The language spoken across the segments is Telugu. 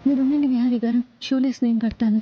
మీరు ఉండండి విహారీ గారు, షూలేస్ నేను కడతాను.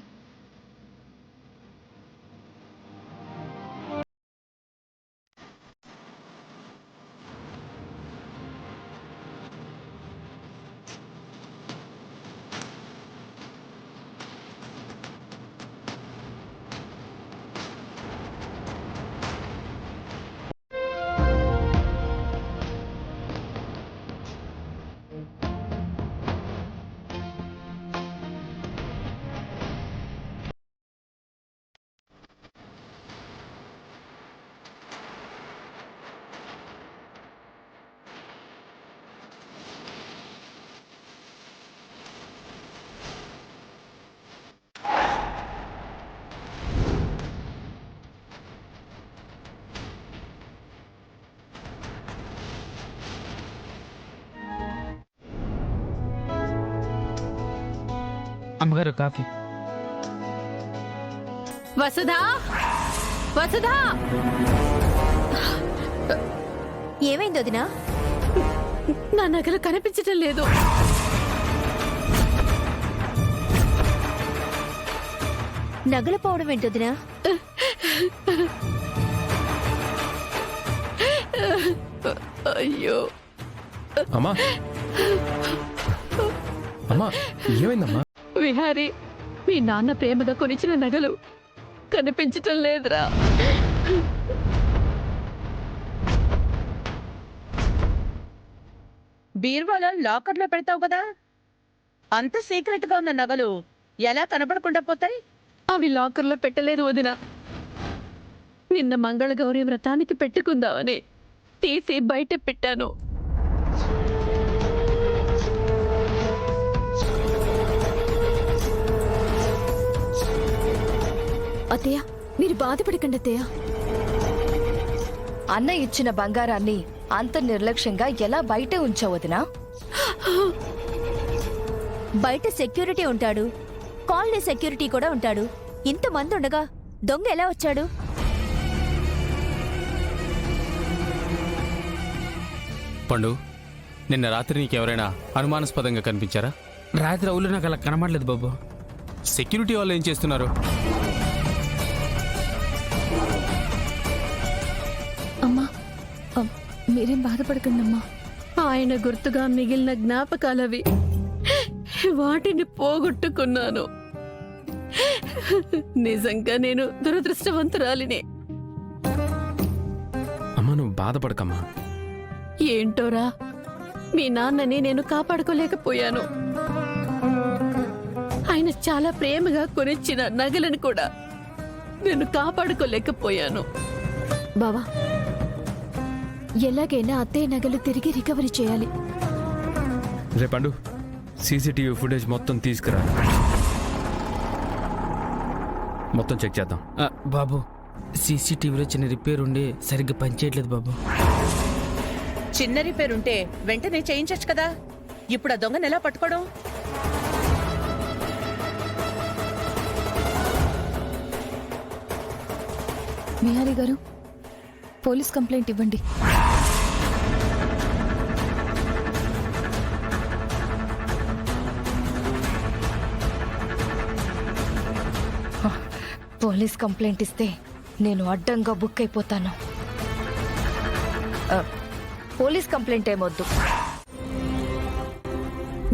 అమ్మగారు కాఫీ. వసుధా, వసుధా, ఏమైంది వదినా? నా నగలు కనిపించటం లేదు. నగలు పోవడం ఏంటి వదినా? అయ్యో అమ్మా, అమ్మా, ఏమైందమ్మా? విహారీ, మీ నాన్న ప్రేమగా కొనిచ్చిన నగలు కనిపించటం లేదురా. బీర్వాలో లాకర్లో పెడతావు కదా, అంత సీక్రెట్ గా ఉన్న నగలు ఎలా కనపడకుండా పోతాయి? అవి లాకర్లో పెట్టలేదు వదిన. నిన్న మంగళగౌరి వ్రతానికి పెట్టుకుందామని తీసి బయట పెట్టాను. అత్తయ్య, మీరు బాధపడకండి అత్తయ్య. అన్న ఇచ్చిన బంగారాన్ని అంత నిర్లక్ష్యంగా ఎలా బయటే ఉంచావు వదినా? బయట సెక్యూరిటీ ఉంటాడు, కాలనీ సెక్యూరిటీ కూడా ఉంటాడు. ఇంతమంది ఉండగా దొంగ ఎలా వచ్చాడు? పండు, నిన్న రాత్రి నీకెవరైనా అనుమానాస్పదంగా కనిపించారా? రాత్రి అవులు నాకు అలా కనబడలేదు బాబు. సెక్యూరిటీ వాళ్ళు ఏం చేస్తున్నారు? అమ్మా, మీరేం బాధపడకండి అమ్మా. ఆయన గుర్తుగా మిగిలిన జ్ఞాపకాలవి, వాటిని పోగొట్టుకున్నాను. నిజంగా నేను దురదృష్టవంతురాలినే. అమ్మా, నువ్వు బాధపడకమ్మా. ఏంటోరా, మీ నాన్నని నేను కాపాడుకోలేకపోయాను. ఆయన చాలా ప్రేమగా కొనిచ్చిన నగలను కూడా నేను కాపాడుకోలేకపోయాను. బావా, ఎలాగైనా అత్తయ్య నగలు తిరిగి రికవరీ చేయాలి. రేపండు సీసీటీవీ ఫుటేజ్ మొత్తం తీసుకురా, మొత్తం చెక్ చేద్దాం. బాబు, సీసీటీవీలో చిన్న రిపేర్ ఉండి సరిగ్గా పనిచేయట్లేదు బాబు. చిన్న రిపేర్ ఉంటే వెంటనే చేయించచ్చు కదా. ఇప్పుడు ఆ దొంగను ఎలా పట్టుకోవడం? విహారీ గారు, పోలీస్ కంప్లైంట్ ఇవ్వండి. పోలీస్ కంప్లైంట్ ఇస్తే నేను అడ్డంగా బుక్ అయిపోతాను. పోలీస్ కంప్లైంట్ ఏమొద్దు.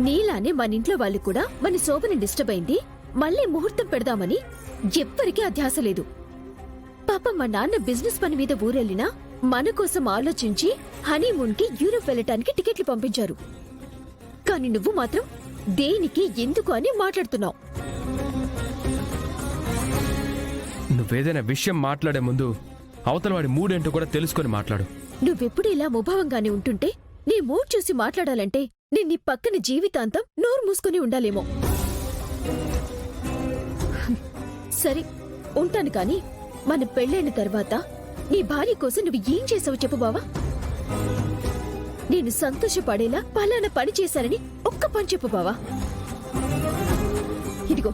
నీలానే మన ఇంట్లో వాళ్ళు కూడా మన శోభని డిస్టర్బ్ అయింది, మళ్ళీ ముహూర్తం పెడదామని ఎవ్వరికీ అధ్యాస లేదు. పాపం మా నాన్న బిజినెస్ పని మీద ఊరెళ్ళినా మన కోసం ఆలోచించి హనీమూన్ కి యూరోప్ వెళ్ళటానికి టికెట్లు పంపించారు. కానీ నువ్వు మాత్రం దేనికి, ఎందుకు అని మాట్లాడుతున్నావు. నువ్వేదైనా విషయం మాట్లాడే ముందు అవతల వాడి మూడేంటో కూడా తెలుసుకొని మాట్లాడు. నువ్వెప్పుడు ఇలా ముభావంగానే ఉంటుంటే నీ మూడ్ చూసి మాట్లాడాలంటే నేను నీ పక్కన జీవితాంతం నోరు మూసుకొని ఉండాలేమో. సరే, ఉంటాను కాని మన పెళ్ళైన తర్వాత నీ భార్య కోసం నువ్వు ఏం చేసావు చెప్పు బావా. నేను సంతోషపడేలా పలానా పని చేశానని ఒక్క పని చెప్పు బావా. ఇదిగో,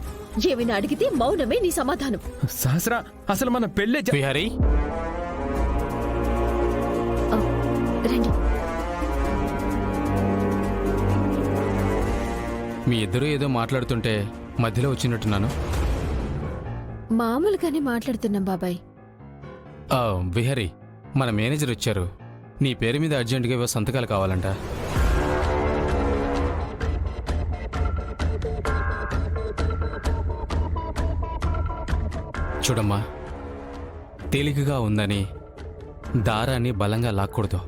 ఏమైనా అడిగితే మౌనమే నీ సమాధానం. సహస్రా, అసలు మన పెళ్ళే విహారీ, రండి. మీ ఇద్దరూ ఏదో మాట్లాడుతుంటే మధ్యలో వచ్చినట్టున్నాను. మామూలుగానే మాట్లాడుతున్నాం బాబాయ్. విహరి, మన మేనేజర్ వచ్చారు. నీ పేరు మీద అర్జెంటుగా ఏవో సంతకాలు కావాలంట. చూడమ్మా, తేలికగా ఉందని దారాన్ని బలంగా లాక్కూడదు.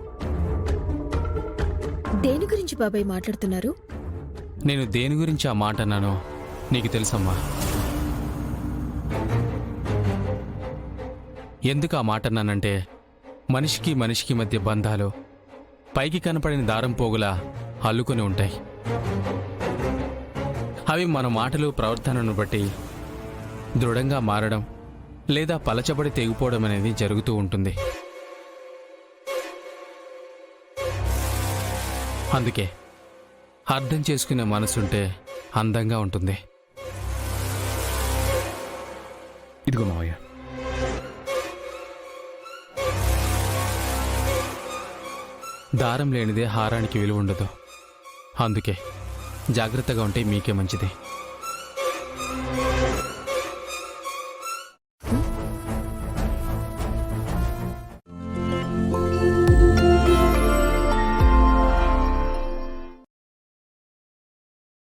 దేని గురించి బాబాయ్ మాట్లాడుతున్నారు? నేను దేని గురించి ఆ మాట అన్నానో నీకు తెలుసమ్మా. ఎందుకు ఆ మాట అన్నానంటే, మనిషికి మనిషికి మధ్య బంధాలు పైకి కనపడిన దారం పోగులా అల్లుకొని ఉంటాయి. అవి మన మాటలు ప్రవర్తనను బట్టి దృఢంగా మారడం లేదా పలచబడి తెగిపోవడం అనేది జరుగుతూ ఉంటుంది. అందుకే అర్థం చేసుకునే మనసుంటే అందంగా ఉంటుంది. ఇదిగో మావయ్య. దారం లేనిదే హారానికి విలువ ఉండదు. అందుకే జాగ్రత్తగా ఉంటే మీకే మంచిది.